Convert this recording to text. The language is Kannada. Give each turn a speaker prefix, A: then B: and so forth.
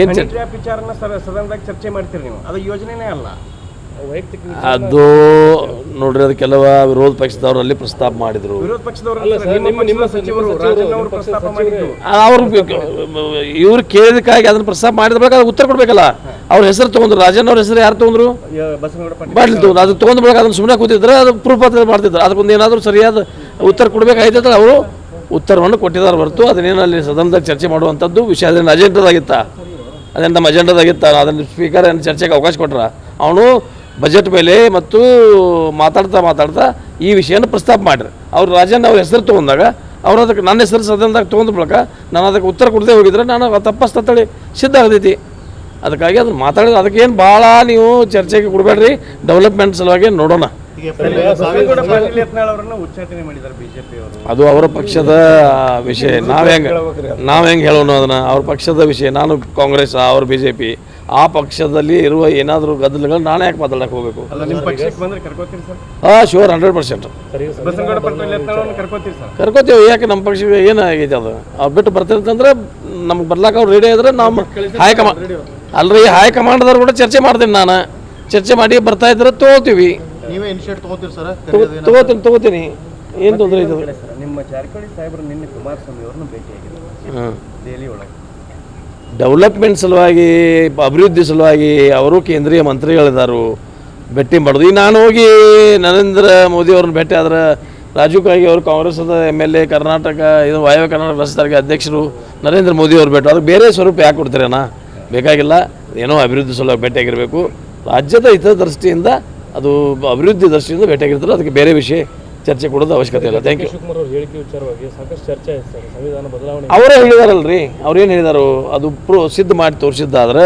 A: ಏನು
B: ವಿಚಾರನ ಸದನದಾಗ ಚರ್ಚೆ ಮಾಡ್ತೀರಿ ನೀವು, ಅದು ಯೋಜನೆನೇ ಅಲ್ಲ, ವೈಯಕ್ತಿಕ
A: ಅದು ನೋಡ್ರಿ. ಅದು ಕೆಲವು ವಿರೋಧ ಪಕ್ಷದವರಲ್ಲಿ ಪ್ರಸ್ತಾಪ ಮಾಡಿದ್ರು.
B: ವಿರೋಧ ಪಕ್ಷದವರು ನಿಮ್ಮ ಸಚಿವರು ರಾಜಣ್ಣ ಅವರು ಪ್ರಸ್ತಾಪ ಮಾಡಿದ್ರು.
A: ಅವ್ರು ಇವ್ರು ಕೇಳಿದಕ್ಕಾಗಿ ಅದನ್ನ ಪ್ರಸ್ತಾಪ ಮಾಡಿದ ಬಳಿಕ ಅದಕ್ಕೆ ಉತ್ತರ ಕೊಡ್ಬೇಕಲ್ಲ. ಅವ್ರ ಹೆಸರು ತೊಗೊಂಡ್ರು, ರಾಜಣ್ಣ ಅವ್ರ ಹೆಸರು ಯಾರು ತೊಗೊಂಡ್ರು?
B: ಬಸನಗೌಡ
A: ಪಾಟೀಲ್ ತೊಗೊಂಡು. ಅದು ತೊಗೊಂಡ್ ಬಳಿಕ ಅದನ್ನ ಸುಮ್ಮನೆ ಕೂತಿದ್ರೆ ಅದು ಪ್ರೂಫ್ ಅಂತ ಮಾಡ್ತಿದ್ರು. ಅದಕ್ಕೊಂದು ಏನಾದರೂ ಸರಿಯಾದ ಉತ್ತರ ಕೊಡಬೇಕಾಯ್ತಂದ್ರೆ ಅವರು ಉತ್ತರವನ್ನು ಕೊಟ್ಟಿದ್ದಾರೆ ಹೊರತು ಅದನ್ನೇನು ಅಲ್ಲಿ ಸದನದಾಗ ಚರ್ಚೆ ಮಾಡುವಂಥದ್ದು ವಿಷಯ ಅದೇನು ಅಜೆಂಡಾದಾಗಿತ್ತ, ಅದೇನು ನಮ್ಮ ಅಜೆಂಡಾದಾಗಿತ್ತ. ಅದನ್ನು ಸ್ಪೀಕರ್ ಏನು ಚರ್ಚೆಗೆ ಅವಕಾಶ ಕೊಟ್ರ. ಅವನು ಬಜೆಟ್ ಮೇಲೆ ಮತ್ತು ಮಾತಾಡ್ತಾ ಈ ವಿಷಯನ ಪ್ರಸ್ತಾಪ ಮಾಡ್ರಿ. ಅವ್ರು ರಾಜಣ್ಣ ಅವ್ರ ಹೆಸರು ತೊಗೊಂಡಾಗ ಅವ್ರು ಅದಕ್ಕೆ ನನ್ನ ಹೆಸರು ಸದನದಾಗ ತೊಗೊಂಡ ಬಳಿಕ ನಾನು ಅದಕ್ಕೆ ಉತ್ತರ ಕೊಡದೆ ಹೋಗಿದ್ರೆ ನಾನು ತಪ್ಪಸ್ತಳಿ ಸಿದ್ಧ ಆಗತೈತಿ. ಅದಕ್ಕಾಗಿ ಅದನ್ನು ಮಾತಾಡಿದ್ರೆ ಅದಕ್ಕೇನು ಭಾಳ ನೀವು ಚರ್ಚೆಗೆ ಕೊಡಬೇಡ್ರಿ. ಡೆವಲಪ್ಮೆಂಟ್ ಸಲುವಾಗಿ ನೋಡೋಣ. ಅದು ಅವರ ಪಕ್ಷದ ವಿಷಯ. ನಾವು ಹೆಂಗೆ ಹೇಳೋಣ ಅದನ್ನು? ಅವ್ರ ಪಕ್ಷದ ವಿಷಯ. ನಾನು ಕಾಂಗ್ರೆಸ್, ಅವ್ರ BJP, ಆ ಪಕ್ಷದಲ್ಲಿ ಇರುವ ಏನಾದರೂ ಗದ್ದಲಗಳು ನಾನೇ ಯಾಕೆ ಮಾತಾಡಕ್ಕೆ ಹೋಗಬೇಕು? ಶೋರ್ 100% ಕರ್ಕೋತೀವಿ. ಯಾಕೆ ನಮ್ಮ ಪಕ್ಷಕ್ಕೆ ಏನಾಗೈತೆ ಅದು? ಅವ್ರು ಬಿಟ್ಟು ಬರ್ತಿರ್ತಂದ್ರೆ ನಮ್ಗೆ ಬರ್ಲಾಕ ಅವ್ರು ರೆಡಿ ಆಗಿದ್ರೆ ನಮ್ಮ ಹೈಕಮಾಂಡ್ದವ್ರು ಕೂಡ ಚರ್ಚೆ ಮಾಡ್ತೀನಿ. ನಾನು ಚರ್ಚೆ ಮಾಡಿ ಬರ್ತಾ ಇದ್ರೆ ತೊಗೋತೀವಿ. ತಗೋತೀನಿ. ಏನು ತೊಂದರೆ ಇದೆ?
B: ನಿಮ್ಮ ಜಾರಕಿಹೊಳಿ ಸಾಹೇಬರು ನಿನ್ನೆ ಕುಮಾರಸ್ವಾಮಿ ಅವ್ರನ್ನ ಭೇಟಿಯಾಗಿದ್ದಾರೆ ದೆಹಲಿ ಒಳಗೆ.
A: ಡೆವಲಪ್ಮೆಂಟ್ ಸಲುವಾಗಿ, ಅಭಿವೃದ್ಧಿ ಸಲುವಾಗಿ ಅವರು ಕೇಂದ್ರೀಯ ಮಂತ್ರಿಗಳಿದ್ದಾರೆ, ಭೇಟಿ ಮಾಡೋದು. ಈಗ ನಾನು ಹೋಗಿ ನರೇಂದ್ರ ಮೋದಿ ಅವ್ರನ್ನ ಭೇಟಿ ಆದ್ರೆ, ರಾಜೀವ್ ಕಾಗಿ ಅವರು ಕಾಂಗ್ರೆಸ್ದ MLA, ಕರ್ನಾಟಕ ಇದು ವಾಯವ್ಯ ಕರ್ನಾಟಕ ರಾಜ್ಯ ಸಾರಿಗೆ ಅಧ್ಯಕ್ಷರು ನರೇಂದ್ರ ಮೋದಿ ಅವ್ರು ಭೇಟಿ. ಅದಕ್ಕೆ ಬೇರೆ ಸ್ವರೂಪ ಯಾಕೆ ಕೊಡ್ತೀರಣ್ಣ? ಬೇಕಾಗಿಲ್ಲ. ಏನೋ ಅಭಿವೃದ್ಧಿ ಸಲುವಾಗಿ ಭೇಟಿಯಾಗಿರಬೇಕು. ರಾಜ್ಯದ ಹಿತದೃಷ್ಟಿಯಿಂದ, ಅದು ಅಭಿವೃದ್ಧಿ ದೃಷ್ಟಿಯಿಂದ ಭೇಟಿಯಾಗಿರ್ತಾರೆ. ಅದಕ್ಕೆ ಬೇರೆ ವಿಷಯ ಚರ್ಚೆ ಕೊಡೋದು ಅವಶ್ಯಕತೆ ಇಲ್ಲ. Thank you. ಅವರೇ ಹೇಳಿದಾರಲ್ರಿ. ಅವ್ರೇನು ಹೇಳಿದಾರು? ಅದು ಸಿದ್ಧ ಮಾಡಿ ತೋರಿಸಿದ್ದಾದ್ರೆ